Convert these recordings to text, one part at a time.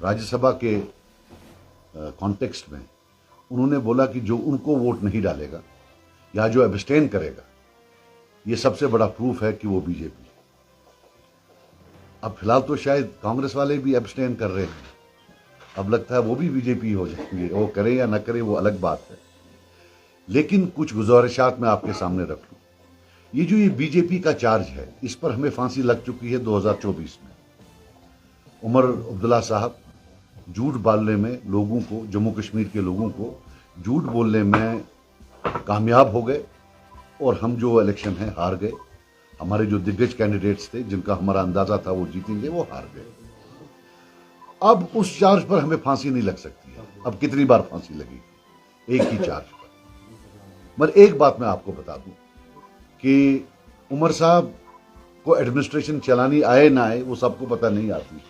राज्यसभा के कॉन्टेक्स्ट में उन्होंने बोला कि जो उनको वोट नहीं डालेगा या जो एब्स्टेन करेगा, ये सबसे बड़ा प्रूफ है कि वो बीजेपी। अब फिलहाल तो शायद कांग्रेस वाले भी एब्स्टेन कर रहे हैं, अब लगता है वो भी बीजेपी हो जाएंगे। वो करें या न करें वो अलग बात है, लेकिन कुछ गुजारिशात मैं आपके सामने रख लूं। ये बीजेपी का चार्ज है, इस पर हमें फांसी लग चुकी है 2024 में। उमर अब्दुल्ला साहब झूठ बोलने में लोगों को, जम्मू कश्मीर के लोगों को झूठ बोलने में कामयाब हो गए और हम जो इलेक्शन है हार गए। हमारे जो दिग्गज कैंडिडेट्स थे जिनका हमारा अंदाजा था वो जीतेंगे, वो हार गए। अब उस चार्ज पर हमें फांसी नहीं लग सकती है। अब कितनी बार फांसी लगेगी एक ही चार्ज पर? मगर एक बात मैं आपको बता दूं कि उमर साहब को एडमिनिस्ट्रेशन चलानी आए ना आए वो सबको पता नहीं आती,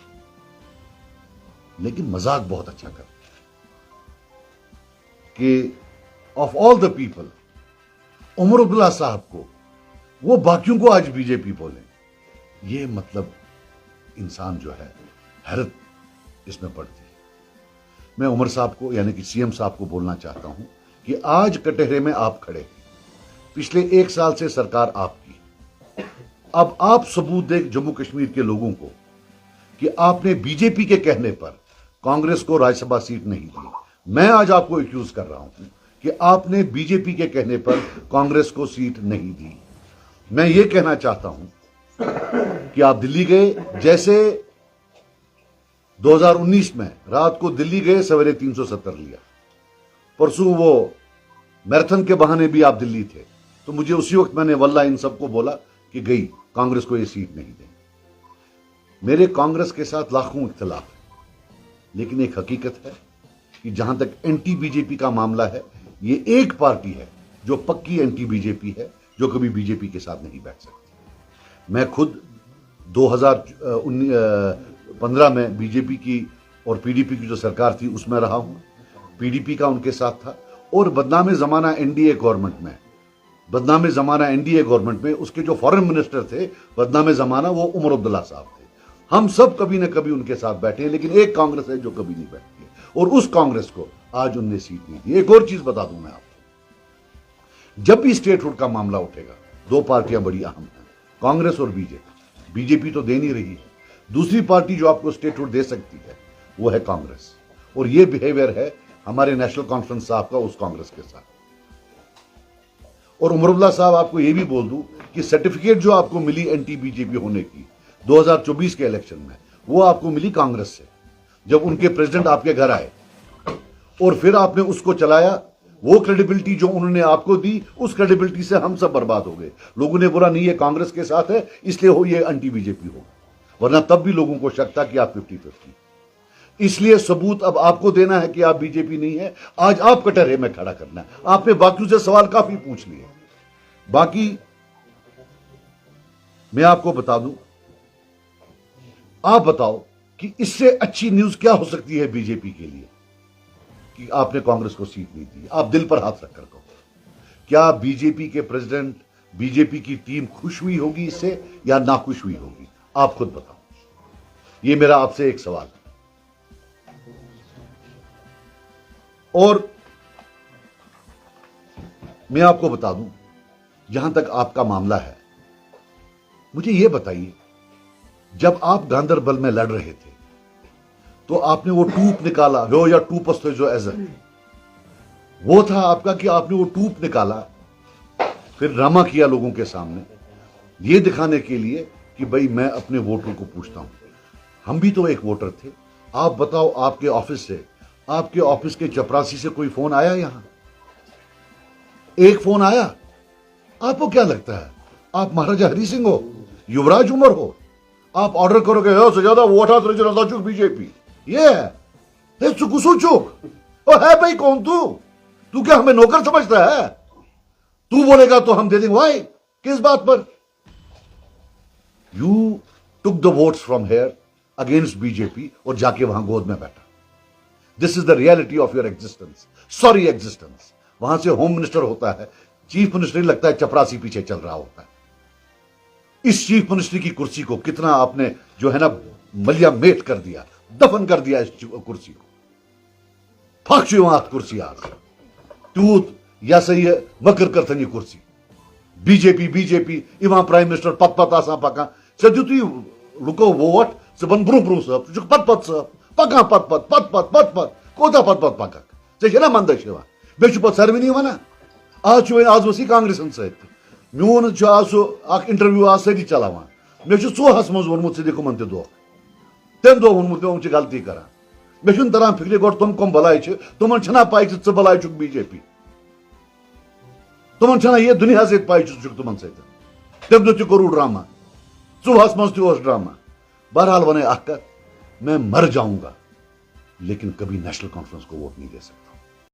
लेकिन मजाक बहुत अच्छा करते कि of all the people Umar Abdullah साहब को, वो बाकियों को आज बीजेपी बोले। ये मतलब इंसान जो है, हैरत इसमें पड़ती है। मैं उमर साहब को यानी कि सीएम साहब को बोलना चाहता हूं कि आज कटहरे में आप खड़े हैं, पिछले 1 साल से सरकार आपकी। अब आप सबूत दें जम्मू कश्मीर के लोगों को कि आपने बीजेपी के कहने पर कांग्रेस को राज्यसभा सीट नहीं दी। मैं आज आपको एक्यूज कर रहा हूं कि आपने बीजेपी के कहने पर कांग्रेस को सीट नहीं दी। मैं ये कहना चाहता हूं कि आप दिल्ली गए, जैसे 2019 में रात को दिल्ली गए, सवेरे 370 लिया। परसों वो मैराथन के बहाने भी आप दिल्ली थे, तो मुझे उसी वक्त मैंने वल्लाह इन सबको बोला कि गई कांग्रेस को ये सीट नहीं देंगे। मेरे कांग्रेस के साथ लाखों इख्तिलाफ है, लेकिन एक हकीकत है कि जहां तक एंटी बीजेपी का मामला है, ये एक पार्टी है जो पक्की एंटी बीजेपी है, जो कभी बीजेपी के साथ नहीं बैठ सकती। मैं खुद 2015 में बीजेपी की और पीडीपी की जो सरकार थी उसमें रहा हूं, पीडीपी का उनके साथ था। और बदनामे जमाना एनडीए गवर्नमेंट में उसके जो फॉरेन मिनिस्टर थे, बदनामे जमाना वो उमर अब्दुल्ला साहब थे। हम सब कभी ना कभी उनके साथ बैठे हैं, लेकिन एक कांग्रेस है जो कभी नहीं बैठती है, और उस कांग्रेस को आज उनने सीट नहीं दी। एक और चीज बता दूं मैं आपको, जब भी स्टेटहुड का मामला उठेगा, 2 पार्टियां बड़ी अहम हैं, कांग्रेस और बीजेपी। बीजेपी तो दे नहीं रही है, दूसरी पार्टी जो आपको स्टेटहुड दे सकती है वो है कांग्रेस। और ये बिहेवियर है हमारे नेशनल कॉन्फ्रेंस साहब का उस कांग्रेस के साथ। और उमर अब्दुल्ला साहब, आपको ये भी बोल दूं कि सर्टिफिकेट जो आपको मिली एंटी बीजेपी होने की 2024 के इलेक्शन में, वो आपको मिली कांग्रेस से, जब उनके प्रेसिडेंट आपके घर आए और फिर आपने उसको चलाया। वो क्रेडिबिलिटी जो उन्होंने आपको दी, उस क्रेडिबिलिटी से हम सब बर्बाद हो गए। लोगों ने बोला नहीं ये कांग्रेस के साथ है इसलिए हो ये एंटी बीजेपी हो, वरना तब भी लोगों को शक था कि आप 50-50। इसलिए सबूत अब आपको देना है कि आप बीजेपी नहीं है। आज आप कटहरे में खड़ा करना है। आपने बाकियों से सवाल काफी पूछ लिए, बाकी मैं आपको बता दूं, आप बताओ कि इससे अच्छी न्यूज क्या हो सकती है बीजेपी के लिए कि आपने कांग्रेस को सीट नहीं दी। आप दिल पर हाथ रखकर कहो, क्या बीजेपी के प्रेसिडेंट, बीजेपी की टीम खुश हुई होगी इससे या नाखुश हुई होगी? आप खुद बताओ। ये मेरा आपसे एक सवाल है। और मैं आपको बता दूं, जहां तक आपका मामला है, मुझे यह बताइए, जब आप गांदरबल में लड़ रहे थे तो आपने वो टूप निकाला हो या टूपस थे जो एजर, वो था आपका कि आपने वो टूप निकाला, फिर ड्रामा किया लोगों के सामने ये दिखाने के लिए कि भाई मैं अपने वोटर को पूछता हूं। हम भी तो एक वोटर थे। आप बताओ, आपके ऑफिस से, आपके ऑफिस के चपरासी से कोई फोन आया? यहां एक फोन आया? आपको क्या लगता है आप महाराजा हरि सिंह हो, युवराज उमर हो? आप ऑर्डर करोगे से ज्यादा वोट जनता चुक बीजेपी, ये है चुक है भाई। कौन तू क्या हमें नौकर समझता है? तू बोलेगा तो हम दे देंगे। भाई किस बात पर? You took the votes from here against BJP और जाके वहां गोद में बैठा। This is the reality of your existence, sorry existence. वहां से होम मिनिस्टर होता है, चीफ मिनिस्टर ही लगता है चपरासी पीछे चल रहा होता है। इस चीफ मिनिस्टर की कुर्सी को कितना आपने जो है ना मलिया मेट कर दिया, दफन कर दिया इस कुर्सी को। फक कुर्सी आज तूत यह सा यह वक्र करथन यह कुर्सी BJP BJP Ivan prime minister पत पत आसान पकान से दितु लुको वोट से बन ब्रू ब्रू सब तुझ पत पत सब पकान पत पत पत पत पत पत कोता पत पत पकक से ना मंदश बे पे सर्वनी वन आज आज वसी कांग्रेसन सत मोन आज इंटरव्यू आज सारी चलान मे चोहस मज वोनमुत दी कुमन तह तम दह वोनमुत मे गलती करान मे तरह फिक्र गो तुम कम बलाय तुम पाई च बलाय बीजेपी तुम ये दुनिया सत पाई तुम तम दह तू ड्रामा चोहस मज ड्रामा। बहरहाल वन मैं मर जाऊंगा लेकिन कभी नेशनल कॉन्फ्रेंस को वोट नहीं दे सकता।